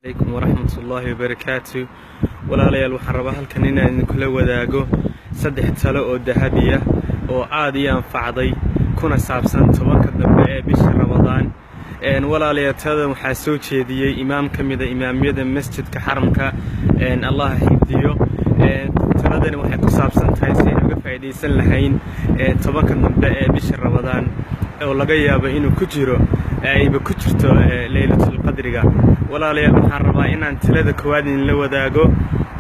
عليكم ورحمة الله وبركاته. ولا ليال وحربها الكنينة إن كل وذاقو صدح تلو ذهبية وعادي أنفعضي كنا سابسان توكل دبعي بشهر رمضان. إن ولا ليال هذا محاسوب شديد إمام كمية إمامية مسجد كحرمك إن الله يهديه. تردني وحكو سابسان تايسين وقفايدي سلحين توكل دبعي بشهر رمضان ولقيا بإنه كجرو أي بكجرته ليلة القدر. ولا ليال محربا إن أنت لذا كوادين لو ذاقو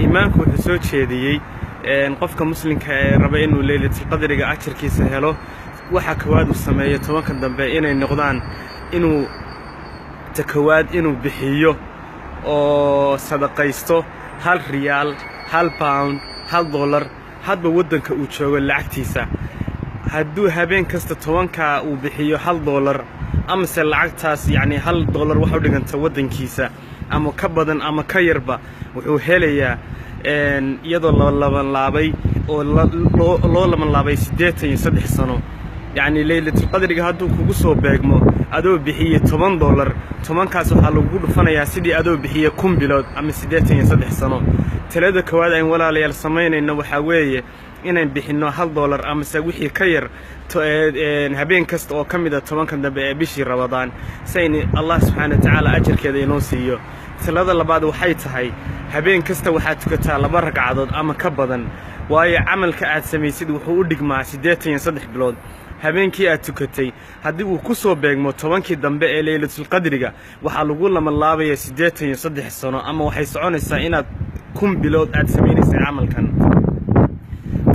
إمامك وحسوب شديد نقفك مسلم كربا إنه ليلة القدر عشر كيس هلو وحكواد السماية توكل دبعي إنه النقدان إنه تكواد إنه بحيو أو صدقيستو هل ريال هل باوند هل دولار هاد بودنك وتشوغ لعكتيسا هادو هابين كستا توانكا وبحيو هل دولار أمس لعكتاس يعني هل دولار وحو دغنت ودنكيسا أما كبدن أما كيربا وحو هيليا iyadoo laban laabay oo loo laban laabay 83 sano يعني ليلة القدر هادو kugu soo beegmo adoo bixiye $10 tobankaas waxa lagu dhufanayaa sidii adoo bixiye 10 bilood ama 83 sano talada kawaad ay walaalayaal sameynayna waxa weeye inaan bixino $1 ama wixii ka yar habeen kasta oo kamida tobankan dambe ee bishii Ramadaan sayni Allah subhanahu wa ta'ala ajirkeeda inoo siiyo. talada labaad waxay tahay habeen kasta waxaad tukataa 2 ragcadood ama ka badan waayo amalka aad sameeysid wuxuu u dhigmaa 83 bilood. habeenkii aad tukatay haddii uu ku soo beegmo tobankii dambe ee Laylatul Qadriga waxa lagu lama laabaya 83 sano ama waxay soconaysaa inaad 10 bilood aad sameeynaysaa amalkan.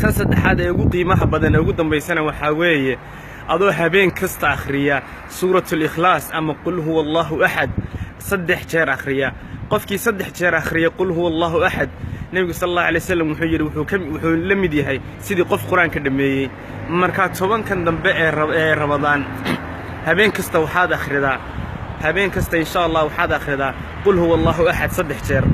tan saddexaad ee ugu qiimaha badan ee ugu dambeysana waxa weeye adoo habeen kasta akhriya suuratul ikhlaas ama qul huwallahu ahad 3 jeer akhriya. qofkii 3 jeer akhriya qul huwallahu ahad nabiga sallallahu alayhi wasallam wuxuu yiri wuxuu la mid yahay sidii qof quraanka dhameeyay. marka tobankan dambe ee Ramadaan habeen kasta waxaad akhridaa habeen kasta insha Allah waxaad akhridaa qul huwallahu ahad 3 jeer.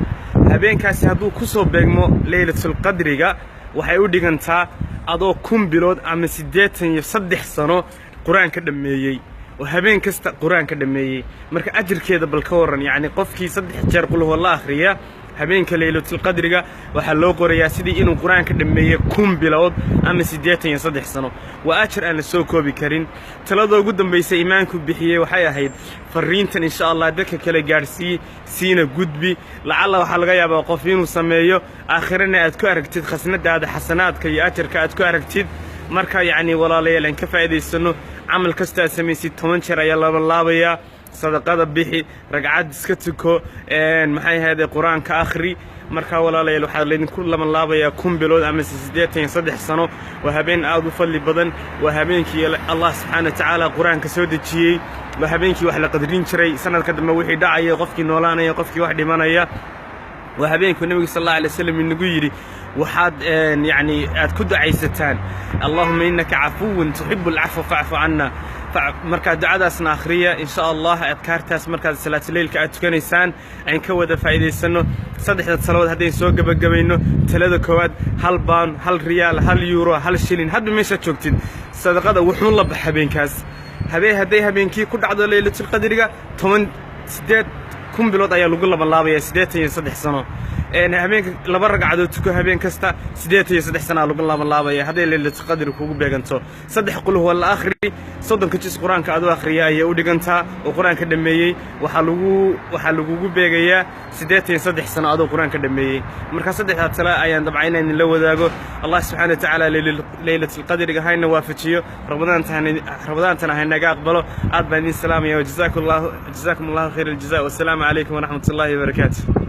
habeenkaasi hadduu ku soo beegmo Laylatul Qadriga waxay u dhigantaa adoo 10 bilood ama 83 sano quraanka dhameeyay oo habeen kasta quraanka dhameeyay. marka ajirkeeda bal ka waran yani qofkii 3 jeer qul huwallahu akhriya habeenka Laylatul Qadriga waxa loo qorayaa sidii inuu quraanka dhameeyay 10 bilood ama 83 sano. waa ajir aan la soo koobi karin. talada ugu dambeysay iimaanku bixiyay waxay ahayd fariintan insha Allah dadka kale gaarsii siina gudbi lacalla waxa laga yaabaa qof inuu sameeyo aakhirana aad ku aragtid khasnadaada xasanaadka iyo ajirka aad ku aragtid. marka yani walaalayaal ka faa'iideysano amal kasta aad sameeysid 10 jeer ayaa laba laabaya. صدقة بيحي رجعت سكتكو maxay هذا قرآن كآخري marka walaalayaal waxa leedin kullama laabaya 10 bilood ama 83 sano wahabeen aad u fadli badan wahabeenkii Allah subhanahu wa ta'ala quraanka soo dejiyay wahabeenkii wax la qadrin jiray sanadka dambe wixii dhacay qofkii noolaanaya qofkii wax dhimanaya wahabeenkii nabiga sallallahu alayhi wasallam inagu yiri waxaad yani aad ku ducaysataan Allahumma innaka afuwun tuhibbul afwa fa'fu anna. marka ducadaasna akhriya insha Allah adkaartaas marka salaatu leelka aad tukanaysaan aan ka wada faa'iideysano. saddexda salaad hadday soo gabagabayno talada koowaad hal baan hal riyaal hal euro hal shilin hadba meesha joogtid sadaqada wuxuu la baxay habeenkaas hadday habeenkii ku dhacdo Laylatul Qadriga 10 bilood ayaa lagu laba laabaya 83 sano. habeenka 2 ragcadood tuko habeen kasta 83 sano lagu laba laabaya hadday Laylatul Qadr kugu beeganto 3 qul huwa al-akhri 30 juz quraanka aad akhriya ay u dhigantaa oo quraanka dhameeyay waxa lagu beegayaa 83 sano aad quraanka dhameeyay. marka saddexda tala ayaan dabcayna in la wadaago Allah subhanahu wa ta'ala Laylatul Qadr hayna waafajiyo Ramadaan tan hayna aqbalo. aad baan idin salaamaya jazakumullahu khayral jazaa wa salaamu alaykum wa rahmatullahi wa barakatuh.